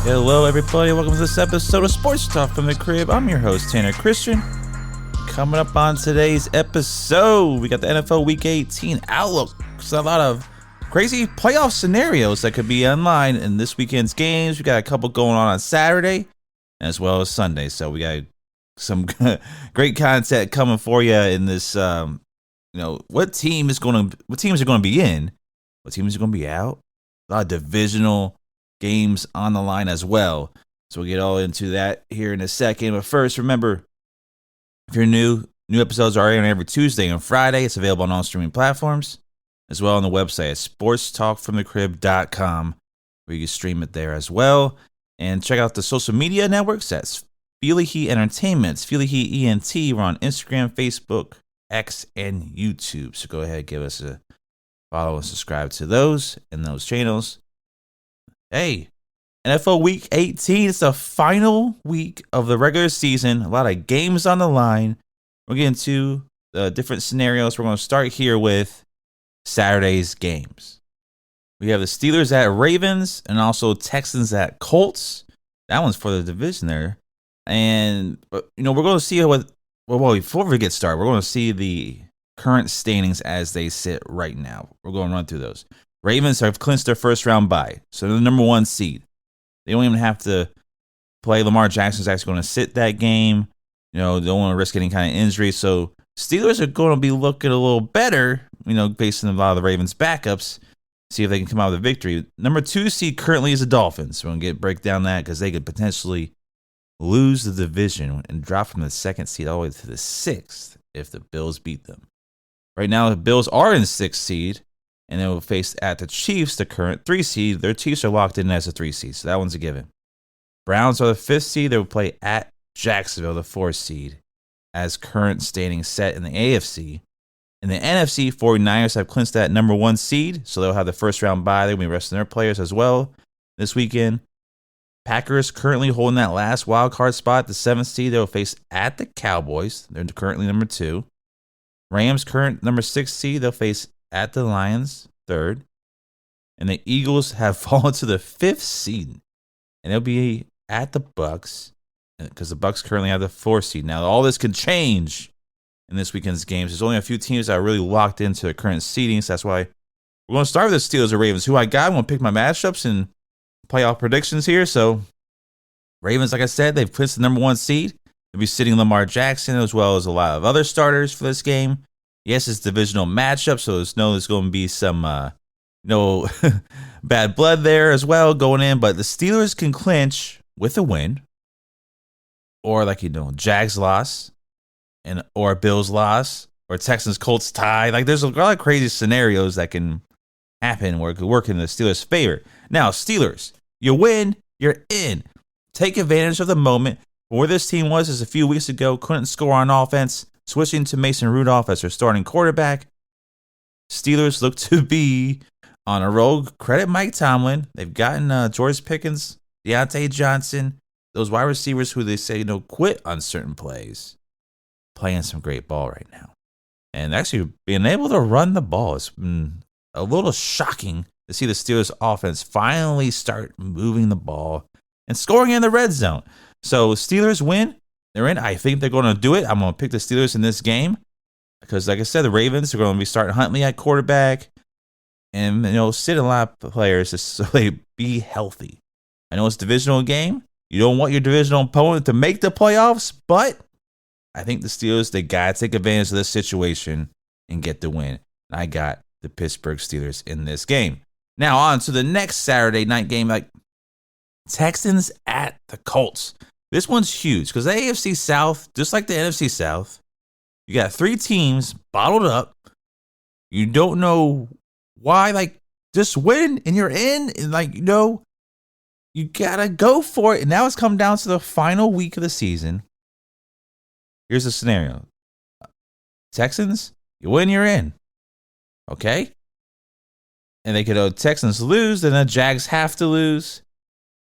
Hello, everybody. Welcome to this episode of Sports Talk from the Crib. I'm your host, Tanner Christian. Coming up on today's episode, we got the NFL Week 18 outlook. So a lot of crazy playoff scenarios that could be online in this weekend's games. We got a couple going on Saturday as well as Sunday. So we got some great content coming for you in this. What teams are going to be in, what teams are going to be out. A lot of divisional games on the line as well. So we'll get all into that here in a second. But first, remember, if you're new episodes are airing every Tuesday and Friday. It's available on all streaming platforms, as well on the website at sportstalkfromthecrib.com, where you can stream it there as well. And check out the social media networks. That's Feely Heat Entertainment, Feely Heat ENT. We're on Instagram, Facebook, X, and YouTube. So go ahead, give us a follow and subscribe to those and those channels. Hey, NFL Week 18, it's the final week of the regular season. A lot of games on the line. We're getting to different scenarios. We're going to start here with Saturday's games. We have the Steelers at Ravens and also Texans at Colts. That one's for the division there. And, we're going to see before we get started, we're going to see the current standings as they sit right now. We're going to run through those. Ravens have clinched their first round bye, so they're the number one seed. They don't even have to play. Lamar Jackson's actually going to sit that game. They don't want to risk any kind of injury. So Steelers are going to be looking a little better, based on a lot of the Ravens' backups. See if they can come out with a victory. Number 2 seed currently is the Dolphins. We're going to break down that because they could potentially lose the division and drop from the 2nd seed all the way to the 6th if the Bills beat them. Right now, the Bills are in 6th seed. And they will face at the Chiefs, the current 3 seed. Their Chiefs are locked in as a 3 seed, so that one's a given. Browns are the 5th seed. They will play at Jacksonville, the 4th seed, as current standing set in the AFC. In the NFC, 49ers have clinched that number 1 seed, so they'll have the first round bye. They'll be resting their players as well this weekend. Packers currently holding that last wild card spot, the 7th seed. They will face at the Cowboys. They're currently number 2. Rams, current number 6 seed. They'll face at the Lions, 3rd. And the Eagles have fallen to the 5th seed. And they'll be at the Bucks, because the Bucks currently have the 4th seed. Now, all this can change in this weekend's games. There's only a few teams that are really locked into their current seedings. That's why we're going to start with the Steelers or Ravens, who I got. I'm going to pick my matchups and playoff predictions here. So, Ravens, like I said, they've clinched the number 1 seed. They'll be sitting Lamar Jackson, as well as a lot of other starters for this game. Yes, it's divisional matchup, so there's going to be some bad blood there as well going in. But the Steelers can clinch with a win, or Jags loss, or Bills loss, or Texans Colts tie. There's a lot of crazy scenarios that can happen where it could work in the Steelers' favor. Now, Steelers, you win, you're in. Take advantage of the moment. Where this team was just a few weeks ago, couldn't score on offense. Switching to Mason Rudolph as their starting quarterback, Steelers look to be on a roll. Credit Mike Tomlin. They've gotten George Pickens, Deontay Johnson, those wide receivers who they say quit on certain plays, playing some great ball right now. And actually being able to run the ball is a little shocking to see the Steelers offense finally start moving the ball and scoring in the red zone. So Steelers win. They're in. I think they're going to do it. I'm going to pick the Steelers in this game because, like I said, the Ravens are going to be starting Huntley at quarterback and, sit a lot of players so they be healthy. I know it's a divisional game. You don't want your divisional opponent to make the playoffs, but I think the Steelers, they got to take advantage of this situation and get the win. I got the Pittsburgh Steelers in this game. Now on to the next Saturday night game, Texans at the Colts. This one's huge because the AFC South, just like the NFC South, you got 3 teams bottled up. You don't know why, just win and you're in. And you got to go for it. And now it's come down to the final week of the season. Here's the scenario. Texans, you win, you're in. Okay? And they could, Texans lose, then the Jags have to lose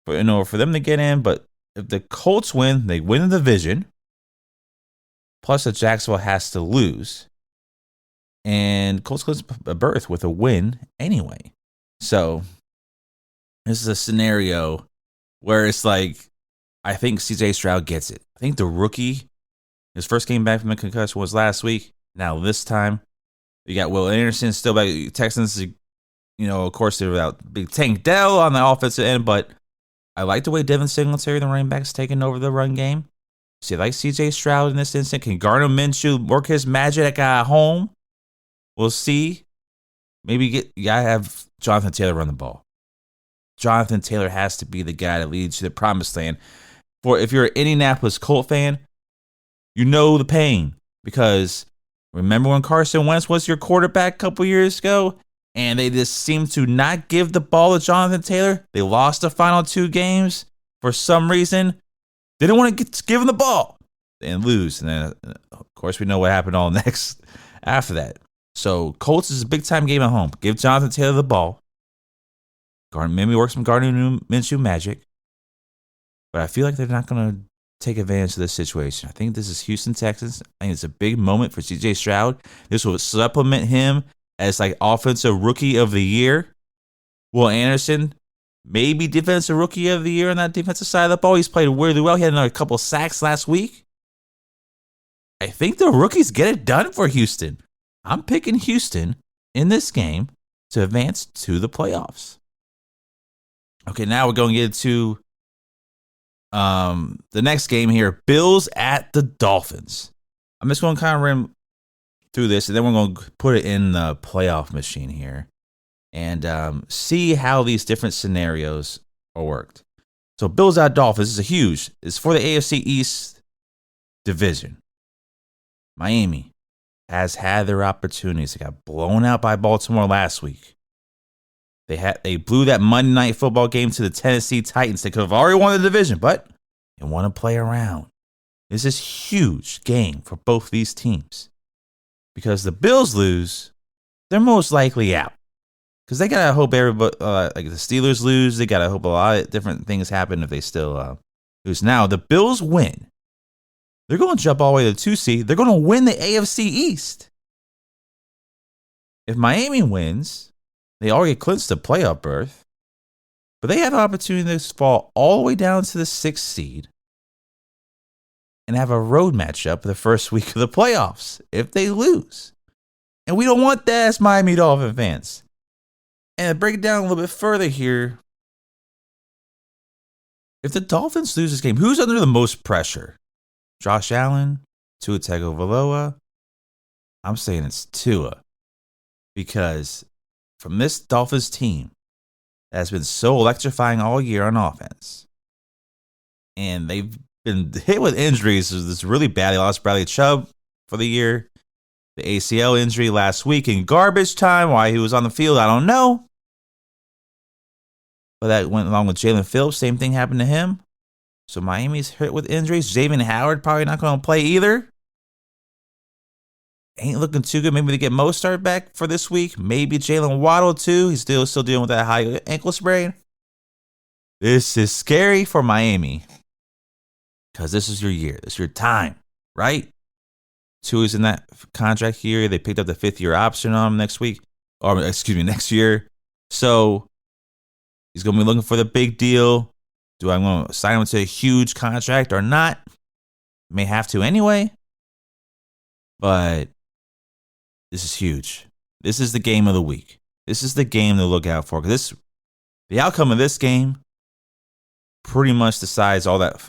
for them to get in. But if the Colts win, they win the division. Plus, the Jacksonville has to lose. And Colts close a berth with a win anyway. So, this is a scenario where it's like, I think CJ Stroud gets it. I think the rookie, his first game back from the concussion was last week. Now this time, you got Will Anderson still back. Texans, of course, they're without Big Tank Dell on the offensive end, but I like the way Devin Singletary, the running back, is taking over the run game. See, I like CJ Stroud in this instant. Can Gardner Minshew work his magic at home? We'll see. Maybe you gotta have Jonathan Taylor run the ball. Jonathan Taylor has to be the guy that leads you to the promised land. For if you're an Indianapolis Colt fan, you know the pain. Because remember when Carson Wentz was your quarterback a couple years ago? And they just seemed to not give the ball to Jonathan Taylor. They lost the final 2 games for some reason. They didn't want to give him the ball and lose. And then, of course, we know what happened all next after that. So Colts is a big-time game at home. Give Jonathan Taylor the ball. Maybe work some Gardner Minshew magic. But I feel like they're not going to take advantage of this situation. I think this is Houston, Texans. I think it's a big moment for CJ Stroud. This will supplement him as like offensive rookie of the year. Will Anderson, maybe defensive rookie of the year on that defensive side of the ball. He's played really well. He had another couple sacks last week. I think the rookies get it done for Houston. I'm picking Houston in this game to advance to the playoffs. Okay, now we're going to get to the next game here. Bills at the Dolphins. I'm just going to kind of run through this, and then we're going to put it in the playoff machine here and see how these different scenarios are worked. So Bills at Dolphins it's for the AFC East division. Miami has had their opportunities. They got blown out by Baltimore last week. They blew that Monday Night Football game to the Tennessee Titans. They could have already won the division, but they want to play around. This is a huge game for both these teams. Because the Bills lose, they're most likely out. Because they got to hope everybody, like the Steelers lose. They got to hope a lot of different things happen if they still lose. Now, the Bills win. They're going to jump all the way to the 2 seed. They're going to win the AFC East. If Miami wins, they already clinched the playoff berth. But they have an opportunity to fall all the way down to the 6th seed and have a road matchup the first week of the playoffs if they lose. And we don't want that as Miami Dolphin fans. And to break it down a little bit further here, if the Dolphins lose this game, who's under the most pressure? Josh Allen, Tua Tagovailoa? I'm saying it's Tua. Because from this Dolphins team that has been so electrifying all year on offense, and they've been hit with injuries. This really bad. They lost Bradley Chubb for the year. The ACL injury last week in garbage time. Why he was on the field, I don't know. But that went along with Jalen Phillips. Same thing happened to him. So Miami's hit with injuries. Xavier Howard probably not going to play either. Ain't looking too good. Maybe they get Mostert back for this week. Maybe Jalen Waddle too. He's still dealing with that high ankle sprain. This is scary for Miami. Because this is your year. This is your time, right? Tua is in that contract year. They picked up the 5th-year option on him next year. So he's going to be looking for the big deal. Do I want to sign him to a huge contract or not? May have to anyway. But this is huge. This is the game of the week. This is the game to look out for. Because the outcome of this game pretty much decides all that,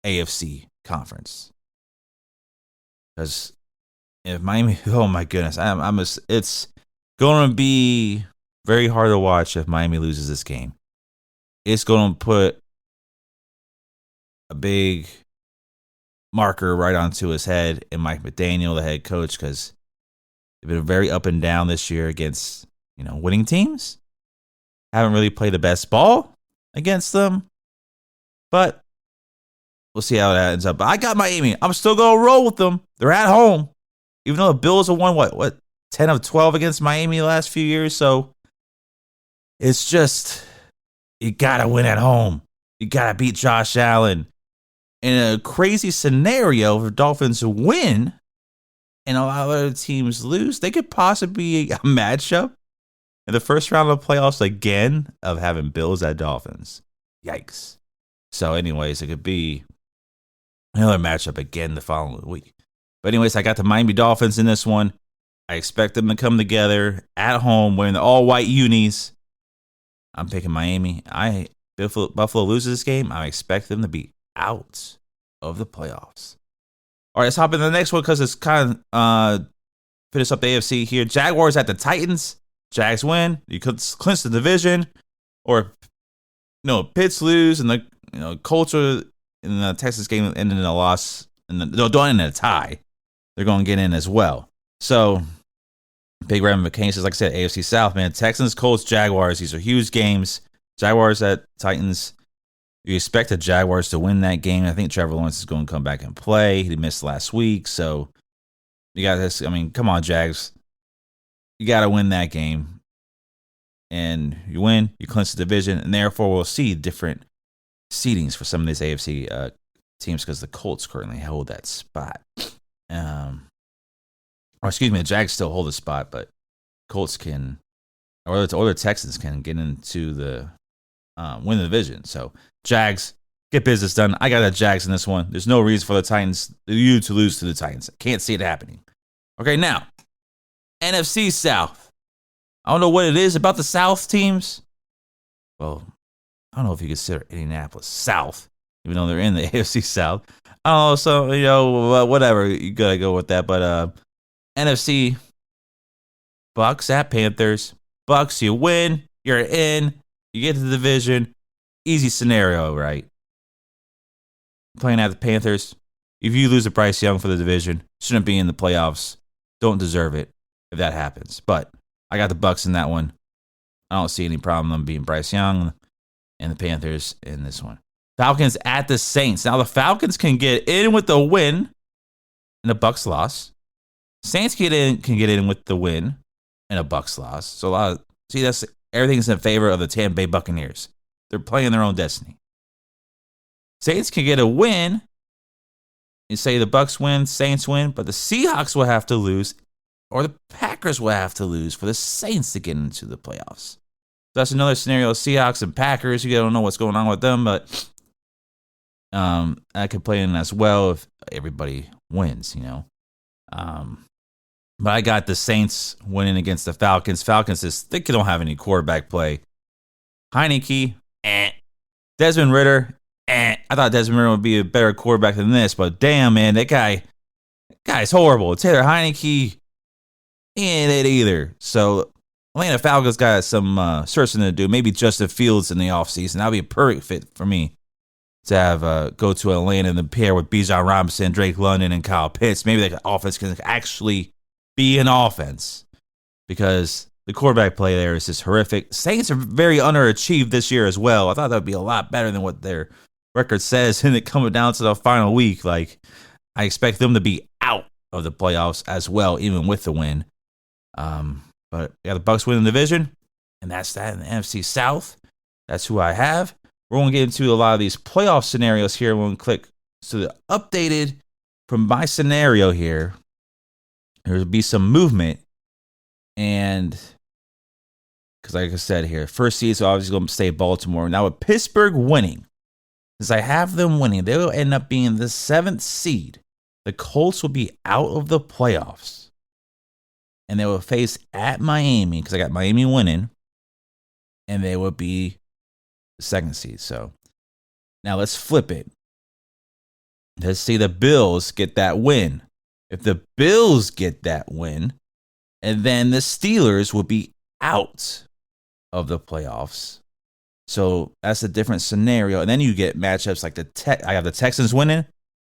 AFC conference. Because if Miami, oh my goodness, it's going to be very hard to watch if Miami loses this game. It's going to put a big marker right onto his head and Mike McDaniel, the head coach, because they've been very up and down this year against, winning teams. Haven't really played the best ball against them, but we'll see how that ends up. But I got Miami. I'm still going to roll with them. They're at home. Even though the Bills have won, 10 of 12 against Miami the last few years. So it's just, you got to win at home. You got to beat Josh Allen. In a crazy scenario, if the Dolphins win and a lot of other teams lose, they could possibly be a matchup in the first round of the playoffs again of having Bills at Dolphins. Yikes. So, anyways, it could be another matchup again the following week. But anyways, I got the Miami Dolphins in this one. I expect them to come together at home wearing the all-white unis. I'm picking Miami. Buffalo loses this game. I expect them to be out of the playoffs. All right, let's hop into the next one because it's kind of finish up the AFC here. Jaguars at the Titans. Jags win. You could clinch the division, or Pitts lose, and the Colts are in the Texas game ended in a loss, and don't end in a tie. They're going to get in as well. So big ramifications. Like I said, AFC South, man. Texans, Colts, Jaguars. These are huge games. Jaguars at Titans. You expect the Jaguars to win that game. I think Trevor Lawrence is going to come back and play. He missed last week, so you got this. I mean, come on, Jags. You got to win that game. And you win, you clinch the division, and therefore we'll see different seedings for some of these AFC teams because the Colts currently hold that spot. The Jags still hold the spot, but Colts can, or the Texans can get into the win the division. So Jags, get business done. I got the Jags in this one. There's no reason for the Titans, you to lose to the Titans. I can't see it happening. Okay, now, NFC South. I don't know what it is about the South teams. Well, I don't know if you consider Indianapolis South, even though they're in the AFC South. I don't know, so, whatever. You got to go with that. But NFC, Bucks at Panthers. Bucks, you win. You're in. You get to the division. Easy scenario, right? Playing at the Panthers. If you lose to Bryce Young for the division, shouldn't be in the playoffs. Don't deserve it if that happens. But I got the Bucks in that one. I don't see any problem them beating Bryce Young and the Panthers in this one. Falcons at the Saints. Now the Falcons can get in with the win and a Bucks loss. Saints can get in with the win and a Bucks loss. So that's everything's in favor of the Tampa Bay Buccaneers. They're playing their own destiny. Saints can get a win. You say the Bucks win, Saints win, but the Seahawks will have to lose, or the Packers will have to lose for the Saints to get into the playoffs. That's another scenario. Seahawks and Packers, you don't know what's going on with them, but I could play in as well if everybody wins, But I got the Saints winning against the Falcons. Falcons they don't have any quarterback play. Heineke, Desmond Ridder, I thought Desmond Ridder would be a better quarterback than this, but damn, man, that guy's horrible. Taylor Heineke, he ain't it either. So Atlanta Falcons got some searching to do. Maybe Justin Fields in the offseason. That would be a perfect fit for me to have go to Atlanta and pair with Bijan Robinson, Drake London, and Kyle Pitts. Maybe the offense can actually be an offense because the quarterback play there is just horrific. Saints are very underachieved this year as well. I thought that would be a lot better than what their record says, and it coming down to the final week. Like, I expect them to be out of the playoffs as well, even with the win. But yeah, the Bucks win the division, and that's that in the NFC South. That's who I have. We're going to get into a lot of these playoff scenarios here. We're going to click to the updated from my scenario here. There'll be some movement, and because like I said here, first seed is obviously going to stay Baltimore. Now with Pittsburgh winning, since I have them winning, they will end up being the 7th seed. The Colts will be out of the playoffs. And they will face at Miami, because I got Miami winning. And they will be the 2nd seed. So now let's flip it. Let's see the Bills get that win. If the Bills get that win, and then the Steelers will be out of the playoffs. So that's a different scenario. And then you get matchups like I have the Texans winning.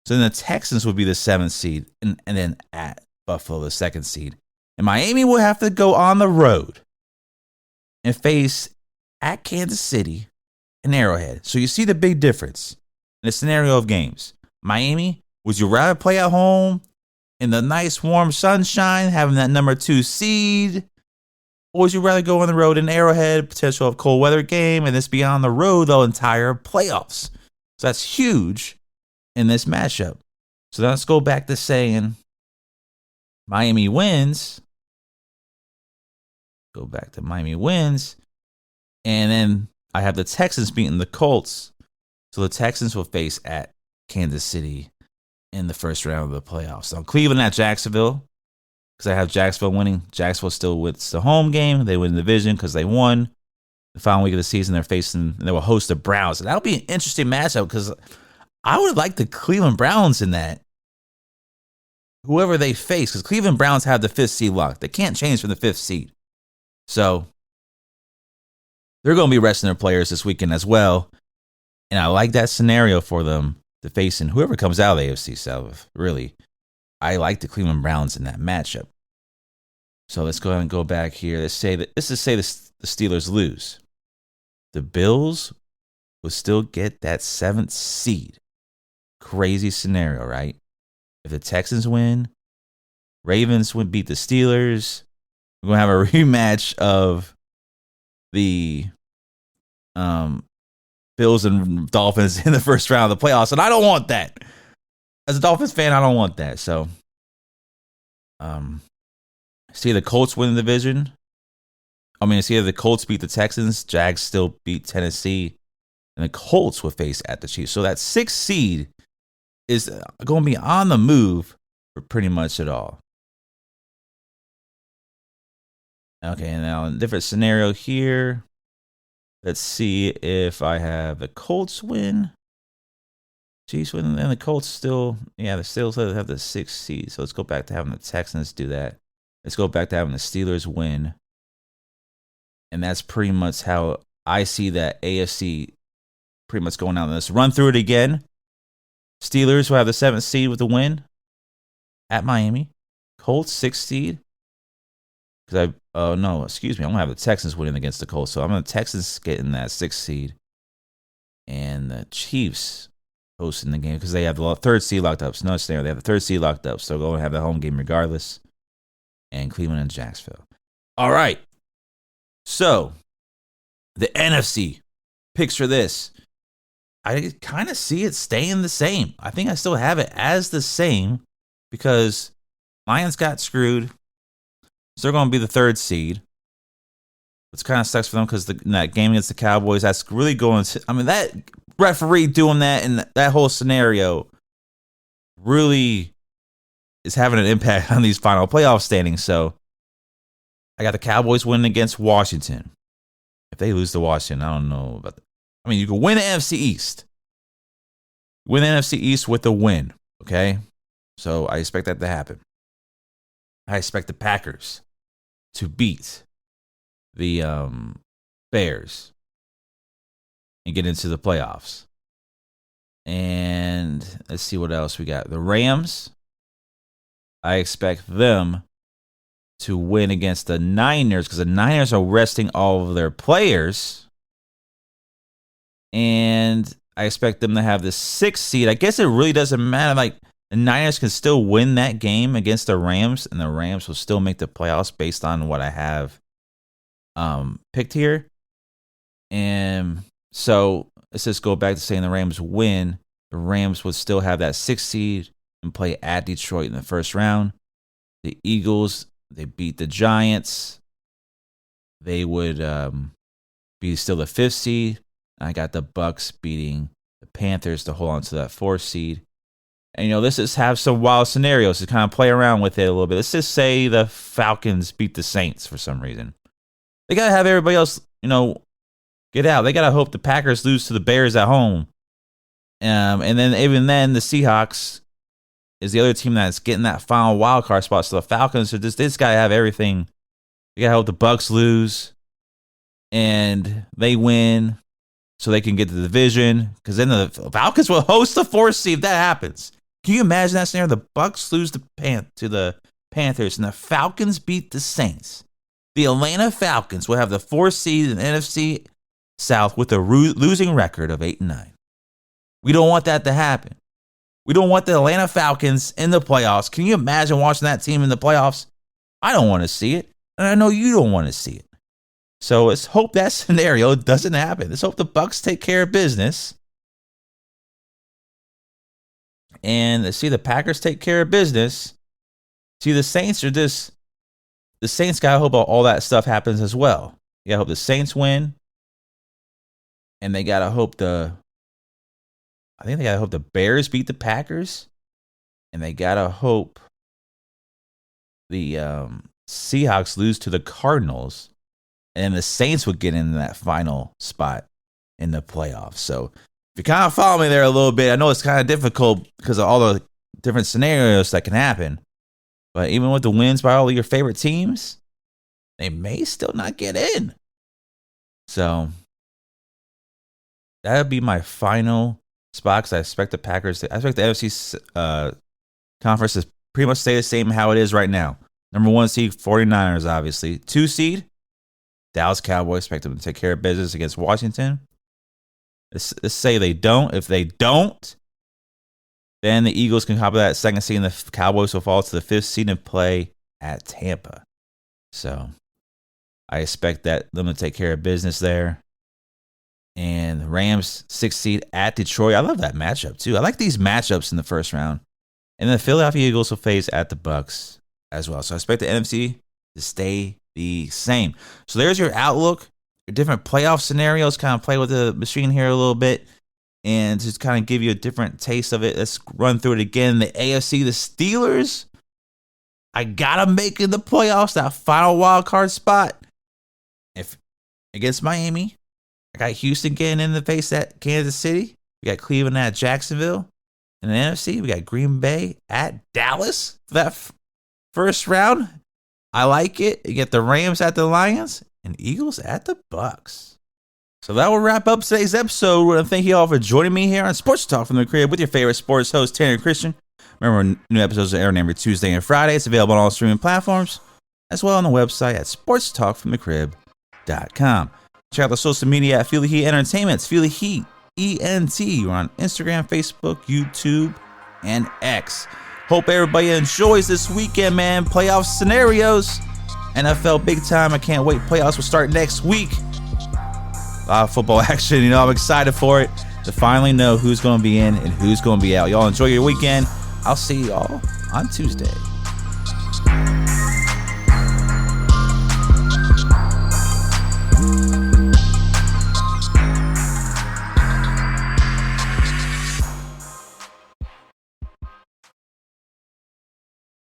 So then the Texans would be the 7th seed. And then at Buffalo, the 2nd seed. And Miami will have to go on the road and face at Kansas City and Arrowhead. So you see the big difference in the scenario of games. Miami, would you rather play at home in the nice warm sunshine, having that number 2 seed? Or would you rather go on the road in Arrowhead, potential of cold weather game, and this be on the road the entire playoffs? So that's huge in this matchup. So let's go back to saying Miami wins. Go back to Miami wins. And then I have the Texans beating the Colts. So the Texans will face at Kansas City in the first round of the playoffs. So Cleveland at Jacksonville, because I have Jacksonville winning. Jacksonville still wins the home game. They win the division because they won. The final week of the season, they will host the Browns. And that'll be an interesting matchup because I would like the Cleveland Browns in that. Whoever they face, because Cleveland Browns have the 5th seed locked. They can't change from the 5th seed. So they're going to be resting their players this weekend as well. And I like that scenario for them to face in whoever comes out of the AFC South. Really, I like the Cleveland Browns in that matchup. So let's go ahead and go back here. Let's say the Steelers lose. The Bills will still get that 7th seed. Crazy scenario, right? If the Texans win, Ravens would beat the Steelers. We're going to have a rematch of the Bills and Dolphins in the first round of the playoffs. And I don't want that. As a Dolphins fan, I don't want that. So, see the Colts win the division. See the Colts beat the Texans. Jags still beat Tennessee. And the Colts will face at the Chiefs. So that 6th seed is going to be on the move for pretty much it all. Okay, now in a different scenario here. Let's see if I have the Colts win. Chiefs win, and the Colts still, they still have the 6th seed. So let's go back to having the Texans do that. Let's go back to having the Steelers win. And that's pretty much how I see that AFC pretty much going down. Let's run through it again. Steelers will have the 7th seed with the win at Miami. Colts 6th seed. I'm going to have the Texans winning against the Colts. So I'm going to Texans getting that 6th seed. And the Chiefs hosting the game because they have the 3rd seed locked up. So no scenario. They have the 3rd seed locked up. So they're going to have the home game regardless. And Cleveland and Jacksonville. All right. So the NFC picks for this. I kind of see it staying the same. I think I still have it as the same because Lions got screwed. So they're going to be the 3rd seed. Which kind of sucks for them because that game against the Cowboys, that's really going to... that referee doing that and that whole scenario really is having an impact on these final playoff standings. So I got the Cowboys winning against Washington. If they lose to Washington, I don't know about that. You can win the NFC East. Win the NFC East with a win, okay? So I expect that to happen. I expect the Packers to beat the Bears and get into the playoffs. And let's see what else we got. The Rams, I expect them to win against the Niners because the Niners are resting all of their players. And I expect them to have the 6th seed. I guess it really doesn't matter. The Niners can still win that game against the Rams, and the Rams will still make the playoffs based on what I have picked here. And so let's just go back to saying the Rams win. The Rams would still have that 6th seed and play at Detroit in the first round. The Eagles, they beat the Giants. They would be still the 5th seed. I got the Bucks beating the Panthers to hold on to that 4th seed. And, let's just have some wild scenarios to kind of play around with it a little bit. Let's just say the Falcons beat the Saints for some reason. They got to have everybody else, get out. They got to hope the Packers lose to the Bears at home. And then even then, the Seahawks is the other team that's getting that final wild card spot. So the Falcons are just got to have everything. You got to hope the Bucks lose and they win so they can get the division. Because then the Falcons will host the 4th seed if that happens. Can you imagine that scenario? The Bucks lose to the Panthers and the Falcons beat the Saints. The Atlanta Falcons will have the 4th seed in the NFC South with a losing record of 8-9. We don't want that to happen. We don't want the Atlanta Falcons in the playoffs. Can you imagine watching that team in the playoffs? I don't want to see it. And I know you don't want to see it. So let's hope that scenario doesn't happen. Let's hope the Bucks take care of business. And let's see the Packers take care of business. See, the Saints are just... The Saints got to hope all that stuff happens as well. You got to hope the Saints win. and they gotta hope the Bears beat the Packers, and they gotta hope the Seahawks lose to the Cardinals, and the Saints would get in that final spot in the playoffs. So if you kind of follow me there a little bit, I know it's kind of difficult because of all the different scenarios that can happen. But even with the wins by all of your favorite teams, they may still not get in. So that would be my final spot, because I expect the NFC conference to pretty much stay the same how it is right now. Number 1 seed, 49ers, obviously. 2 seed, Dallas Cowboys. Expect them to take care of business against Washington. Let's say they don't. If they don't, then the Eagles can hop that 2nd seed, and the Cowboys will fall to the 5th seed and play at Tampa. So I expect them to take care of business there. And the Rams 6th seed at Detroit. I love that matchup too. I like these matchups in the first round. And the Philadelphia Eagles will face at the Bucs as well. So I expect the NFC to stay the same. So there's your outlook. Your different playoff scenarios. Kind of play with the machine here a little bit, and just kind of give you a different taste of it. Let's run through it again. The AFC, the Steelers, I gotta make in the playoffs, that final wild card spot. If against Miami, I got Houston getting in the face at Kansas City. We got Cleveland at Jacksonville. In the NFC, we got Green Bay at Dallas for that first round. I like it. You get the Rams at the Lions and Eagles at the Bucs. So that will wrap up today's episode. I want to thank you all for joining me here on Sports Talk from the Crib with your favorite sports host, Tanner Christian. Remember, new episodes are airing every Tuesday and Friday. It's available on all streaming platforms, as well on the website at sportstalkfromthecrib.com. Check out the social media at Feel the Heat Entertainment. It's Feel the Heat, ENT. We're on Instagram, Facebook, YouTube, and X. Hope everybody enjoys this weekend, man. Playoff scenarios. NFL big time. I can't wait. Playoffs will start next week. A lot of football action. I'm excited for it to finally know who's going to be in and who's going to be out. Y'all enjoy your weekend. I'll see y'all on Tuesday.